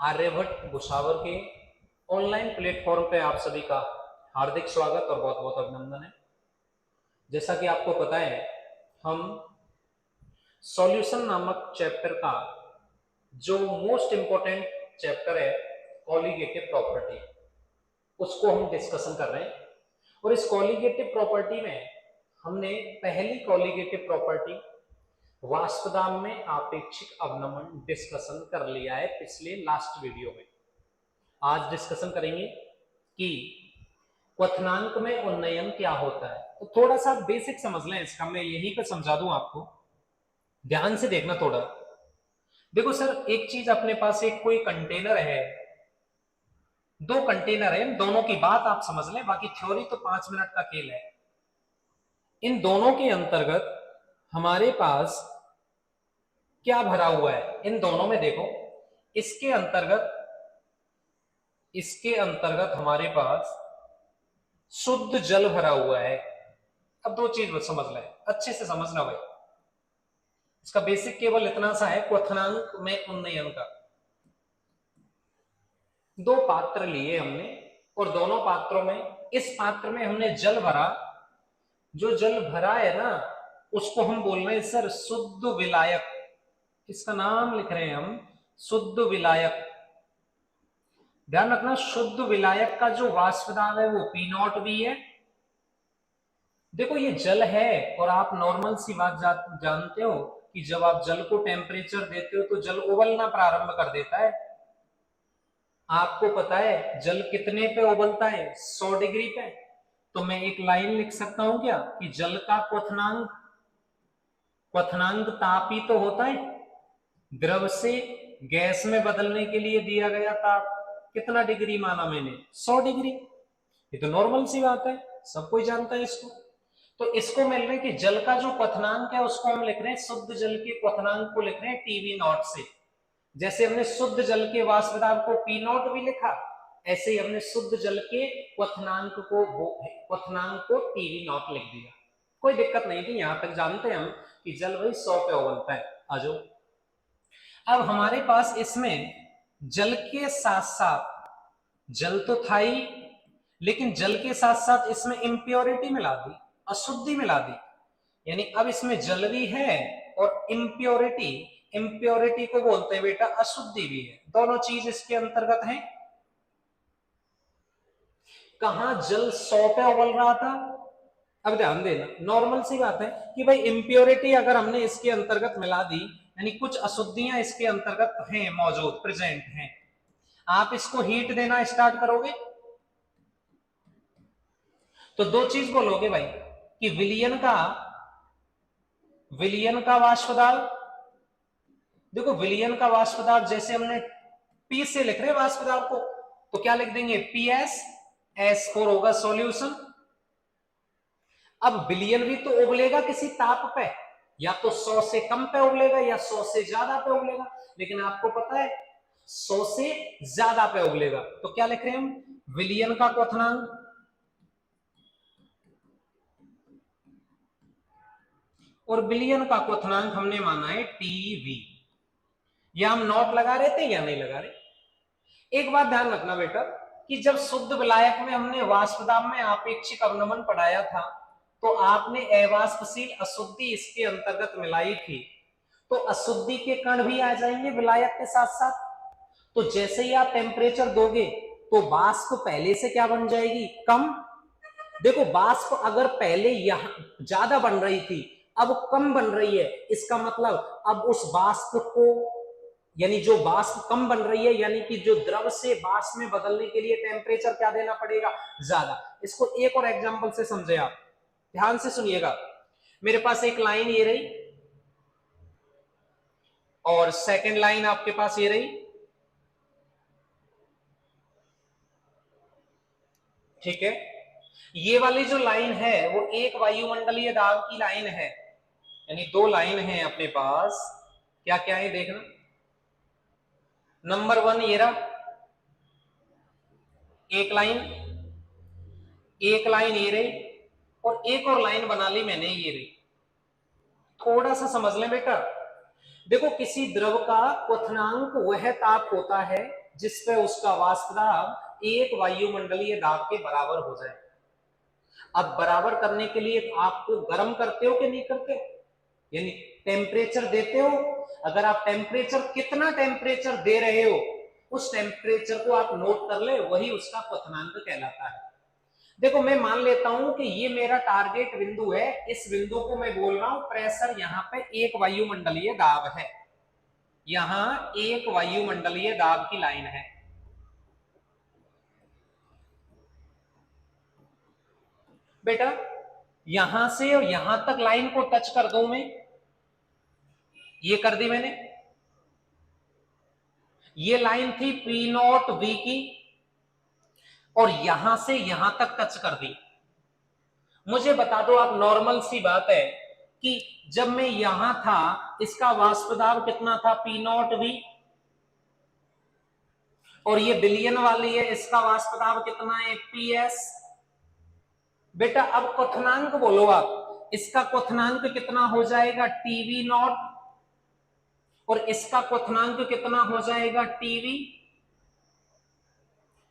आर्यभट्ट भुसावर के online platform पे आप सभी का हार्दिक स्वागत और बहुत बहुत अभिनंदन है। जैसा कि आपको पता है, हम सॉल्यूशन नामक चैप्टर का जो मोस्ट इंपॉर्टेंट चैप्टर है कॉलिगेटिव प्रॉपर्टी, उसको हम डिस्कशन कर रहे हैं। और इस कॉलिगेटिव प्रॉपर्टी में हमने पहली कॉलिगेटिव प्रॉपर्टी वाष्पदाब में आपेक्षिक अवनमन डिस्कशन कर लिया है पिछले लास्ट वीडियो में। आज डिस्कशन करेंगे कि क्वथनांक में उन्नयन क्या होता है। तो थोड़ा सा बेसिक समझ लें इसका, मैं यहीं पे समझा दूं आपको, ध्यान से देखना थोड़ा। देखो सर, एक चीज अपने पास एक कोई कंटेनर है, दो कंटेनर है, दोनों की बात आप समझ लें, बाकी थ्योरी तो 5 मिनट का खेल है। इन दोनों के अंतर्गत हमारे पास क्या भरा हुआ है, इन दोनों में देखो, इसके अंतर्गत हमारे पास शुद्ध जल भरा हुआ है। अब दो चीज समझ लें, अच्छे से समझना भाई। इसका बेसिक केवल इतना सा है, क्वथनांक में उन्नयन का। दो पात्र लिए हमने और दोनों पात्रों में, इस पात्र में हमने जल भरा, जो जल भरा है ना उसको हम बोल रहे हैं सर शुद्ध विलायक। इसका नाम लिख रहे हैं हम शुद्ध विलायक। ध्यान रखना, शुद्ध विलायक का जो वाष्पदाब है वो P0V है। देखो ये जल है और आप नॉर्मल सी बात जानते हो कि जब आप जल को टेम्परेचर देते हो तो जल उबलना प्रारंभ कर देता है। आपको पता है जल कितने पे उबलता है? 100 डिग्री पे। तो मैं एक लाइन लिख सकता हूं क्या कि जल का क्वथनांक ताप ही तो होता है। द्रव से गैस में बदलने के लिए दिया गया ताप कितना डिग्री माना मैंने? 100 डिग्री। ये तो नॉर्मल सी बात है, सब कोई जानता है इसको। तो इसको मिल रहे कि जल का जो क्वथनांक है उसको हम लिख रहे हैं, शुद्ध जल के क्वथनांक को लिख रहे हैं TV0 से। जैसे हमने शुद्ध जल के वाष्पदाब को P0 भी लिखा, ऐसे ही हमने शुद्ध जल के क्वथनांक को TV0 लिख दिया। कोई दिक्कत नहीं थी, यहां तक जानते हैं हम कि जल वही 100 पे उबलता है। आ जाओ, अब हमारे पास इसमें जल के साथ साथ, जल तो था ही, लेकिन जल के साथ साथ इसमें इंप्योरिटी मिला दी, अशुद्धि मिला दी। यानी अब इसमें जल भी है और इंप्योरिटी को बोलते हैं बेटा अशुद्धि भी है। दोनों चीज इसके अंतर्गत है। कहां जल 100 पे उबल रहा था? अब ध्यान देना, नॉर्मल सी बात है कि भाई इंप्योरिटी अगर हमने इसके अंतर्गत मिला दी, यानी कुछ अशुद्धियां इसके अंतर्गत हैं, मौजूद, प्रेजेंट हैं। आप इसको हीट देना स्टार्ट करोगे तो दो चीज बोलोगे भाई कि विलयन का वाष्पदाब। देखो विलयन का वाष्पदाब जैसे हमने P से लिख रहे वाष्पदाब को, तो क्या लिख देंगे? PS, S4 होगा सॉल्यूशन। अब विलयन भी तो उबलेगा किसी ताप पे, या तो 100 से कम पे उबलेगा या 100 से ज्यादा पे उबलेगा, लेकिन आपको पता है 100 से ज्यादा पे उबलेगा। तो क्या लिख रहे हैं हम? विलयन का क्वथनांक, और विलयन का क्वथनांक हमने माना है TV। या हम नोट लगा रहे थे या नहीं लगा रहे? एक बात ध्यान रखना बेटा कि जब शुद्ध विलायक में हमने वाष्पदाब में आपेक्षिक अवनमन पढ़ाया था तो आपने अवाष्पशील अशुद्धि इसके अंतर्गत मिलाई थी, तो अशुद्धि के कण भी आ जाएंगे विलायक के साथ साथ। तो जैसे ही आप टेम्परेचर दोगे तो वाष्प पहले से क्या बन जाएगी? कम। देखो वाष्प अगर पहले यहां ज्यादा बन रही थी, अब कम बन रही है, इसका मतलब अब उस वाष्प को, यानी जो वाष्प कम बन रही है, यानी कि जो द्रव से वाष्प में बदलने के लिए टेम्परेचर क्या देना पड़ेगा? ज्यादा। इसको एक और एग्जांपल से समझे आप, ध्यान से सुनिएगा। मेरे पास एक लाइन ये रही और सेकंड लाइन आपके पास ये रही, ठीक है। ये वाली जो लाइन है वो एक वायुमंडलीय दाब की लाइन है, यानी दो लाइन है अपने पास। क्या क्या है देखना, नंबर 1 ये रहा एक लाइन ये रही, और एक और लाइन बना ली मैंने ये रही। थोड़ा सा समझ लें बेटा। देखो किसी द्रव का क्वथनांक वह ताप होता है जिसपे उसका वाष्प दाब एक वायुमंडलीय दाब के बराबर हो जाए। अब बराबर करने के लिए आपको गर्म करते हो कि नहीं करते हो, यानी टेम्परेचर देते हो। अगर आप टेम्परेचर, कितना टेम्परेचर दे रहे हो, उस टेम्परेचर को आप नोट कर ले, वही उसका क्वथनांक कहलाता है। देखो मैं मान लेता हूं कि ये मेरा टारगेट बिंदु है, इस बिंदु को मैं बोल रहा हूं प्रेशर, यहां पे एक वायुमंडलीय दाब है, यहां एक वायुमंडलीय दाब की लाइन है। बेटा यहां से और यहां तक लाइन को टच कर दूं मैं, ये कर दी मैंने, ये लाइन थी पी नॉट वी की, और यहां से यहां तक टच कर दी। मुझे बता दो आप, नॉर्मल सी बात है कि जब मैं यहां था इसका वाष्प दाब कितना था, पी नॉट वी, और ये बिलियन वाली है, इसका वाष्प दाब कितना है, पी एस। बेटा अब क्वथनांक बोलो आप, इसका क्वथनांक कितना हो जाएगा, टीवी नॉट, और इसका क्वथनांक कितना हो जाएगा, टीवी।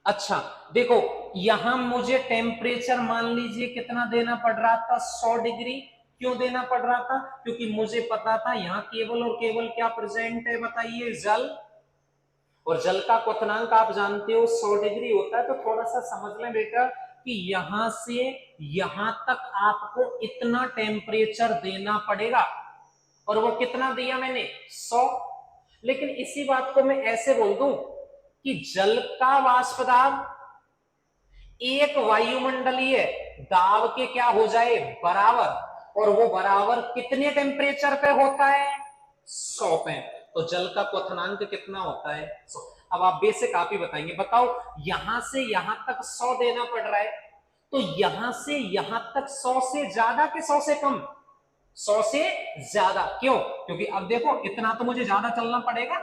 अच्छा देखो, यहां मुझे टेम्परेचर मान लीजिए कितना देना पड़ रहा था, 100 डिग्री। क्यों देना पड़ रहा था, क्योंकि मुझे पता था यहां केवल और केवल क्या प्रेजेंट है, बताइए, जल। और जल का क्वथनांक आप जानते हो 100 डिग्री होता है। तो थोड़ा सा समझ लें बेटा कि यहां से यहां तक आपको इतना टेम्परेचर देना पड़ेगा, और वो कितना दिया मैंने, 100। लेकिन इसी बात को मैं ऐसे बोल दूं कि जल का वाष्प दाब एक वायुमंडलीय दाब के क्या हो जाए, बराबर, और वो बराबर कितने टेम्परेचर पे होता है, 100 पे। तो जल का क्वथनांक कितना होता है, 100। अब आप बेसिक आप ही बताएंगे, बताओ यहां से यहां तक 100 देना पड़ रहा है, तो यहां से यहां तक 100 से ज्यादा कि 100 से कम, 100 से ज्यादा। क्यों, क्योंकि अब देखो इतना तो मुझे ज्यादा चलना पड़ेगा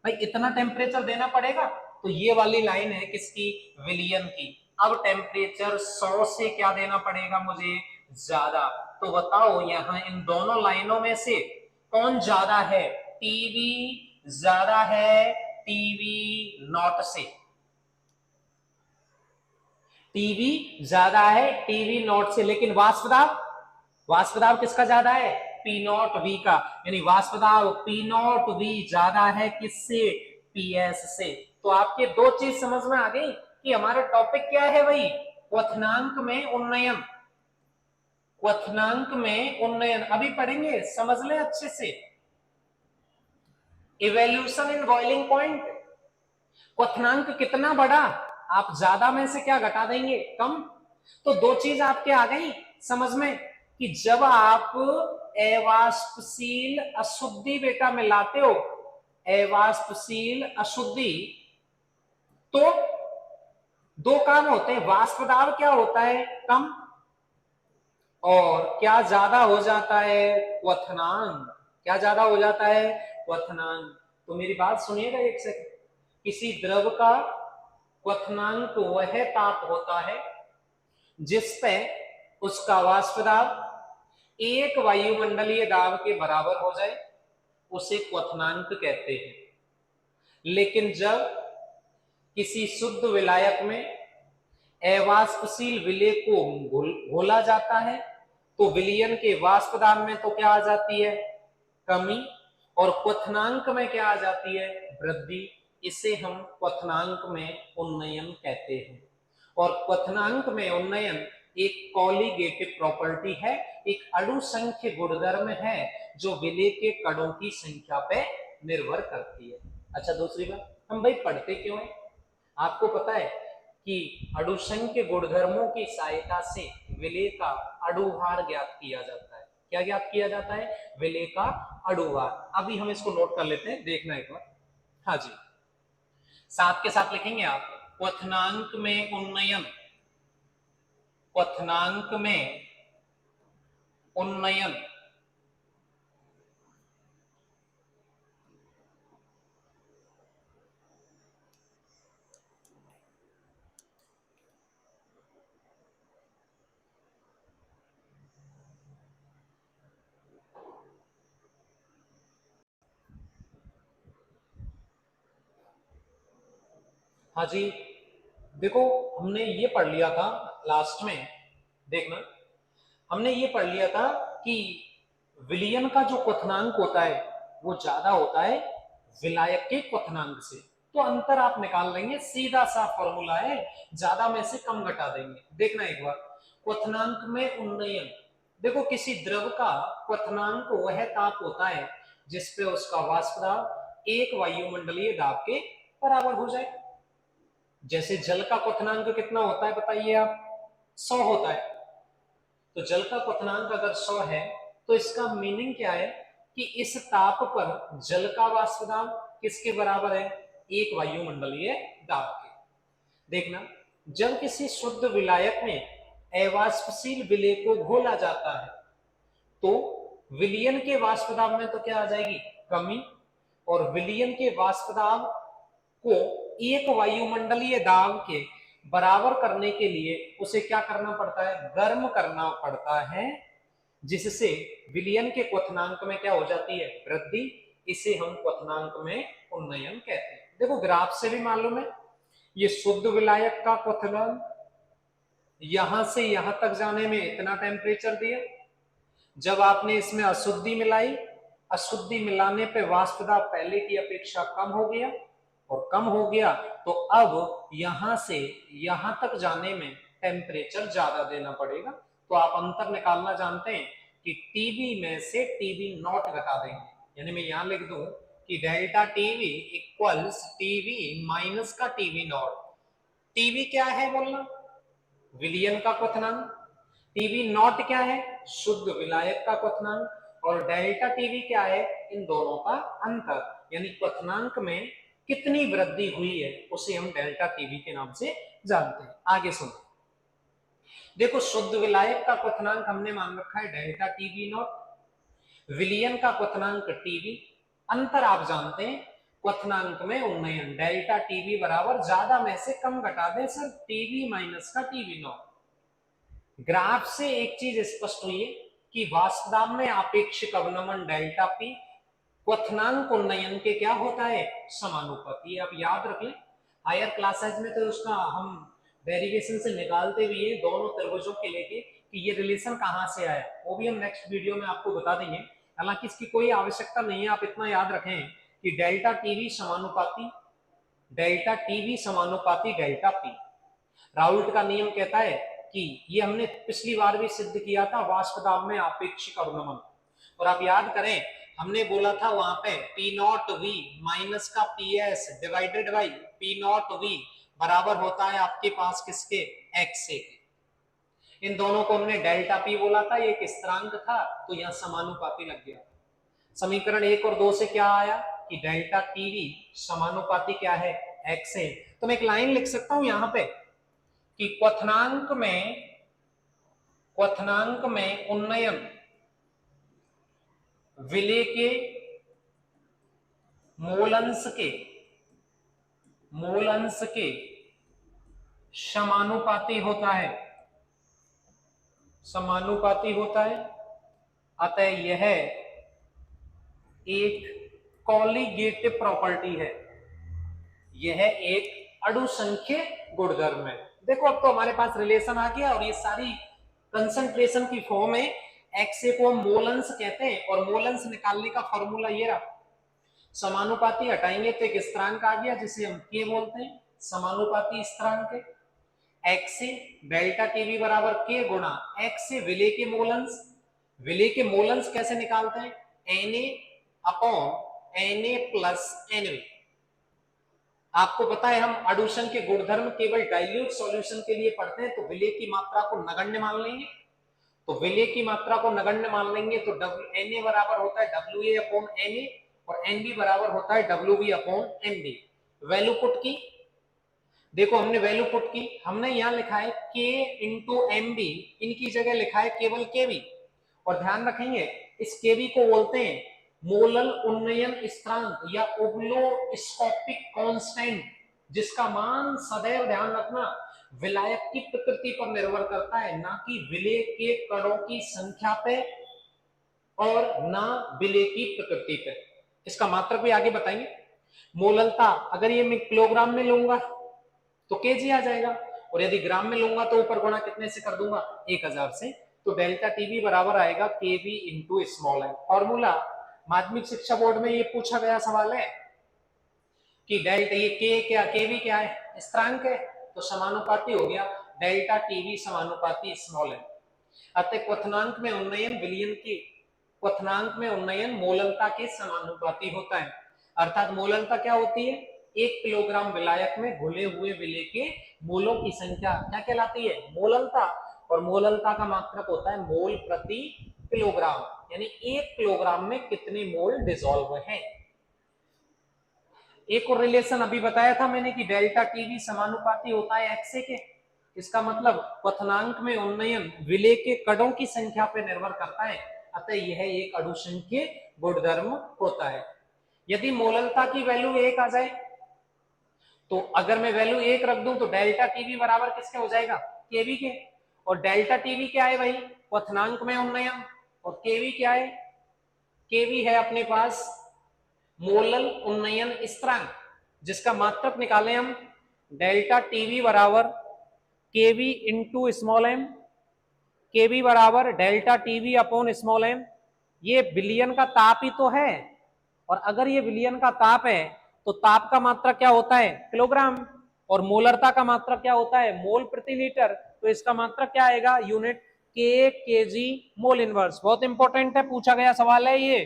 भाई, इतना टेम्परेचर देना पड़ेगा। तो ये वाली लाइन है किसकी, विलियन की। अब टेम्परेचर 100 से क्या देना पड़ेगा मुझे, ज्यादा। तो बताओ यहां इन दोनों लाइनों में से कौन ज्यादा है, टीवी ज्यादा है टीवी नॉट से, टीवी ज्यादा है टीवी नॉट से। लेकिन वाष्प दाब, वाष्प दाब किसका ज्यादा है, पी नॉट वी का, यानी वाष्प दाब पी नॉट वी ज्यादा है किससे, पीएस से। तो आपके दो चीज समझ में आ गई कि हमारा टॉपिक क्या है भाई, क्वथनांक में उन्नयन। क्वथनांक में उन्नयन अभी पढ़ेंगे, समझ लें अच्छे से। इवेल्यूशन इन बॉइलिंग पॉइंट, क्वथनांक कितना बढ़ा, आप ज्यादा में से क्या घटा देंगे, कम। तो दो चीज आपके आ गई समझ में कि जब आप अवाष्पशील अशुद्धि बेटा मिलाते हो, अवाष्पशील अशुद्धि, तो दो काम होते हैं, वाष्प दाब क्या होता है, कम, और क्या ज्यादा हो जाता है, क्वथनांक। क्या ज्यादा हो जाता है, क्वथनांक। तो मेरी बात सुनिएगा एक सेकंड। किसी द्रव का क्वथनांक वह ताप होता है जिस पे उसका वाष्प दाब एक वायुमंडलीय दाब के बराबर हो जाए, उसे क्वथनांक कहते हैं। लेकिन जब किसी शुद्ध विलायक में अवाष्पशील विलेय को घोला जाता है, तो विलयन के वाष्प दाब में तो क्या आ जाती है, कमी, और क्वथनांक में क्या आ जाती है, वृद्धि। इसे हम क्वथनांक में उन्नयन कहते हैं। और क्वथनांक में उन्नयन एक कॉलीगेटिव प्रॉपर्टी है, एक अणुसंख्य गुणधर्म है जो विलेय के कणों की संख्या पे निर्भर करती है। अच्छा दूसरी बात, हम भाई पढ़ते क्यों है, आपको पता है कि अणुसंख्य गुणधर्मों की सहायता से विलेय का अणुभार ज्ञात किया जाता है। क्या ज्ञात किया जाता है, विलेय का अणुभार। अभी हम इसको नोट कर लेते हैं, देखना एक बार। हाँ जी, साथ के साथ लिखेंगे आप, क्वथनांक में उन्नयन, क्वथनांक में उन्नयन हाँ जी, देखो हमने ये पढ़ लिया था लास्ट में, देखना हमने ये पढ़ लिया था कि विलयन का जो क्वथनांक होता है वो ज्यादा होता है विलायक के क्वथनांक से। तो अंतर आप निकाल लेंगे, सीधा सा फॉर्मूला है, ज्यादा में से कम घटा देंगे। देखना एक बार, क्वथनांक में उन्नयन, देखो किसी द्रव का क्वथनांक वह ताप होता है जिसपे उसका वाष्प दाब एक वायुमंडलीय दाब के बराबर हो जाए। जैसे जल का क्वथनांक कितना होता है बताइए आप, 100 होता है। तो जल का क्वथनांक अगर 100 है तो इसका मीनिंग क्या है कि इस ताप पर जल का वाष्प दाब किसके बराबर है, एक वायुमंडलीय दाब के। देखना, जब किसी शुद्ध विलायक में अवाष्पशील विलेय को घोला जाता है तो विलयन के वाष्प दाब में तो क्या आ जाएगी, कमी, और विलयन के वाष्प दाब को एक वायुमंडलीय दाब के बराबर करने के लिए उसे क्या करना पड़ता है, गर्म करना पड़ता है, जिससे विलयन के क्वथनांक में क्या हो जाती है, वृद्धि। इसे हम क्वथनांक में उन्नयन कहते हैं। देखो ग्राफ से भी मालूम है, ये शुद्ध विलायक का क्वथनांक यहां से यहां तक जाने में इतना टेम्परेचर दिया, जब आपने इसमें अशुद्धि मिलाई, अशुद्धि मिलाने पे वाष्प दाब पहले की अपेक्षा कम हो गया, और कम हो गया तो अब यहां से यहां तक जाने में टेम्परेचर ज्यादा देना पड़ेगा। तो आप अंतर निकालना जानते हैं कि टीवी में से टीवी नॉट घटा देंगे, यानी मैं यहां लिख दूं कि delta TV equals TV minus का टीवी नॉट। टीवी क्या है बोलना, विलयन का क्वथनांक, टीवी नॉट क्या है, शुद्ध विलायक का क्वथनांक, और डेल्टा टीवी क्या है, इन दोनों का अंतर, यानी क्वथनांक में कितनी वृद्धि हुई है उसे हम डेल्टा टीवी के नाम से जानते हैं। आगे सुनो, देखो शुद्ध विलायक का क्वथनांक हमने मान रखा है डेल्टा टीवी नॉट, विलयन का क्वथनांक टीवी, अंतर आप जानते हैं क्वथनांक में उन्नयन, डेल्टा टीवी बराबर ज्यादा में से कम घटा दें सर, टीवी माइनस का टीवी नॉट। ग्राफ से एक चीज स्पष्ट हुई है कि वाष्प दाब में आपेक्षिक अवनमन डेल्टा पी क्वथनांक उन्नयन के क्या होता है, समानुपाती। आप याद रख लें, हायर क्लासेज में तो उसका हम डेरिवेशन से निकालते भी है दोनों त्रिभुजों के लेके कि ये रिलेशन कहां से आया, वो भी हम नेक्स्ट वीडियो में आपको बता देंगे। हालांकि इसकी कोई आवश्यकता नहीं है, आप इतना याद रखें कि डेल्टा टीवी समानुपाती, डेल्टा टीवी समानुपाती डेल्टा पी। राउल्ट का नियम कहता है कि ये हमने पिछली बार भी सिद्ध किया था, वाष्प दाब में आपेक्षिक अवनमन। और आप याद करें हमने बोला था वहां पे पी नॉट वी माइनस का P S divided by P naught V बराबर होता है आपके पास किसके, एक्स से। इन दोनों को हमने डेल्टा पी बोला था, ये एक स्थिरांक था तो यहां समानुपाती लग गया। समीकरण 1 और 2 से क्या आया कि डेल्टा टीवी समानुपाती क्या है, एक्स है। तो मैं एक लाइन लिख सकता हूं यहां पे कि क्वथनांक में उन्नयन विलेय के मूल अंश के समानुपाती होता है, समानुपाती होता है। अतः यह एक कॉलीगेटिव प्रॉपर्टी है, यह एक अणुसंख्य गुणधर्म है। देखो अब तो हमारे पास रिलेशन आ गया, और ये सारी कंसंट्रेशन की फॉर्म है। एक्स को हम मोलंस कहते हैं, और मोलंस निकालने का फॉर्मूला ये रहा, समानुपाती हटाएंगे तो एक स्थिरांक आ गया जिसे हम के बोलते हैं, समानुपाती स्थिरांक है। एक्स से डेल्टा टीवी बराबर के गुणा एक्स से विलेय के मोलंस। विलेय के मोलंस कैसे निकालते हैं, Na upon Na plus Nv। आपको पता है हम अडूषण के गुणधर्म केवल डाइल्यूट सॉल्यूशन के लिए पढ़ते हैं, तो विलेय की मात्रा को नगण्य मान लेंगे। तो विलेय की मात्रा को नगण्य मान लेंगे तो Na बराबर होता है Wa अपॉन Na, और Nb बराबर होता है Wb upon Nb। Value put की, देखो हमने वैल्यू पुट की, हमने यहां लिखा है K इंटू एम बी, इनकी जगह लिखा है केवल Kb। और ध्यान रखेंगे इस Kb को बोलते हैं मोलल उन्नयन स्थिरांक या ओब्लोस्कोपिक कांस्टेंट, जिसका मान सदैव ध्यान रखना विलायक की प्रकृति पर निर्भर करता है, ना कि विलेय के कणों की संख्या पे और ना विलेय की प्रकृति पे। इसका मात्रक भी आगे बताएंगे। मोललता अगर ये मैं किलोग्राम में लूंगा तो केजी आ जाएगा, और यदि ग्राम में लूंगा तो ऊपर गुणा कितने से कर दूंगा, 1000 से। तो डेल्टा टीवी बराबर आएगा केवी इंटू स्मॉल एम। फॉर्मूला माध्यमिक शिक्षा बोर्ड में ये पूछा गया सवाल है कि डेल्टा, ये के क्या, केवी क्या है, स्थिरांक है, तो समानुपाती हो गया डेल्टा टीवी समानुपाती स्मॉल एम। अतः क्वथनांक में उन्नयन विलयन की, क्वथनांक में उन्नयन मोलनता के समानुपाती होता है। अर्थात मोलनता क्या होती है, 1 किलोग्राम विलायक में घुले हुए विलेय के मोलों की संख्या क्या कहलाती है, मोलनता। और मोलनता का मात्रक होता है मोल प्रति किलोग्राम, यानी 1 किलोग्राम में कितने मोल डिसॉल्व हैं। एक और रिलेशन अभी बताया था मैंने कि डेल्टा टीवी समानुपाती होता है एक्स के। इसका मतलब क्वथनांक में उन्नयन विलेय के कणों की संख्या पर निर्भर करता है, अतः यह एक अणुसंख्यीय गुणधर्म होता है। यदि मोलनता की वैल्यू 1 आ जाए, तो अगर मैं वैल्यू 1 रख दूं तो डेल्टा टीवी बराबर किसके हो जाएगा, केवी के। और डेल्टा टीवी क्या है भाई, क्वथनांक में उन्नयन, और केवी क्या है, केवी है अपने पास मोलल उन्नयन स्थिरांक, जिसका मात्रक निकालें हम, डेल्टा टीवी बराबर KV into small M, KV बराबर delta TV upon small M. ये विलयन का ताप ही तो है, और अगर ये विलयन का ताप है तो ताप का मात्रक क्या होता है, किलोग्राम, और मोलरता का मात्रक क्या होता है, मोल प्रति लीटर। तो इसका मात्रक क्या आएगा, यूनिट के केजी मोल इनवर्स। बहुत इंपॉर्टेंट है, पूछा गया सवाल है ये,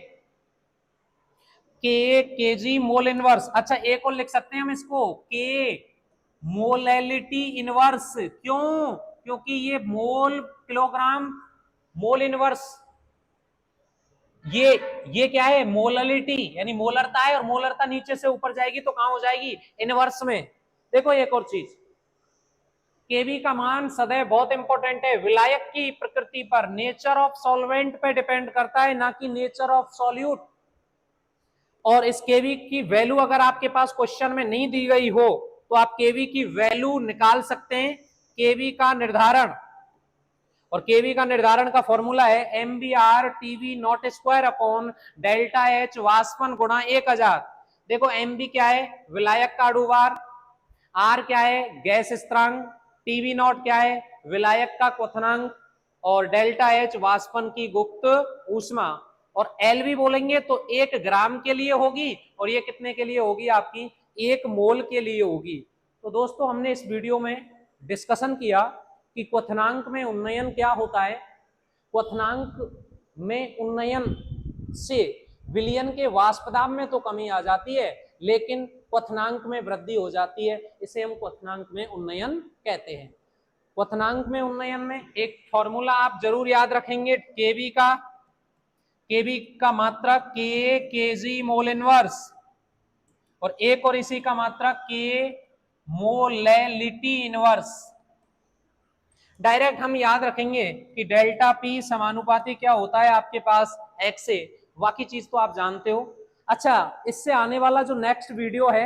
के केजी मोल इनवर्स। अच्छा एक और लिख सकते हैं हम इसको, के मोलैलिटी इनवर्स। क्यों, क्योंकि ये मोल किलोग्राम मोल इनवर्स, ये क्या है, मोललिटी यानी मोलरता है, और मोलरता नीचे से ऊपर जाएगी तो कहां हो जाएगी, इनवर्स में। देखो एक और चीज, केवी का मान सदैव बहुत इंपॉर्टेंट है, विलायक की प्रकृति पर, नेचर ऑफ सॉल्वेंट पे डिपेंड करता है, ना कि नेचर ऑफ सॉल्यूट। और इस केवी की वैल्यू अगर आपके पास क्वेश्चन में नहीं दी गई हो तो आप केवी की वैल्यू निकाल सकते हैं। केवी का निर्धारण, और केवी का निर्धारण का फॉर्मूला है MBR TV not square upon delta H वाष्पन गुणा 1000। देखो एमबी क्या है, विलायक का अणुभार, आर क्या है, गैस स्थिरांक, टीवी नॉट क्या है, विलायक का क्वथनांक, और डेल्टा एच वाष्पन की गुप्त ऊष्मा। और एल भी बोलेंगे तो 1 ग्राम के लिए होगी, और ये कितने के लिए होगी, आपकी 1 मोल के लिए होगी। तो दोस्तों हमने इस वीडियो में डिस्कशन किया कि क्वथनांक में उन्नयन क्या होता है। क्वथनांक में उन्नयन से विलयन के वाष्पदाब में तो कमी आ जाती है, लेकिन क्वथनांक में वृद्धि हो जाती है, इसे हम क्वथनांक में उन्नयन कहते हैं। क्वथनांक में उन्नयन में एक फॉर्मूला आप जरूर याद रखेंगे, केवी का मात्रक के केजी मोल इनवर्स, और एक और इसी का मात्रक के मोलैलिटी इनवर्स। डायरेक्ट हम याद रखेंगे कि डेल्टा पी समानुपाती क्या होता है आपके पास, एक्स से, बाकी चीज तो आप जानते हो। अच्छा इससे आने वाला जो नेक्स्ट वीडियो है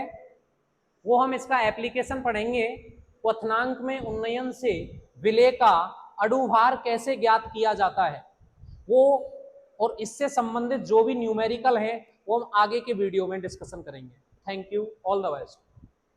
वो हम इसका एप्लीकेशन पढ़ेंगे, क्वथनांक में उन्नयन से विलेय का अणुभार कैसे ज्ञात किया जाता है वो, और इससे संबंधित जो भी न्यूमेरिकल है वो हम आगे के वीडियो में डिस्कशन करेंगे। Thank you, all the best.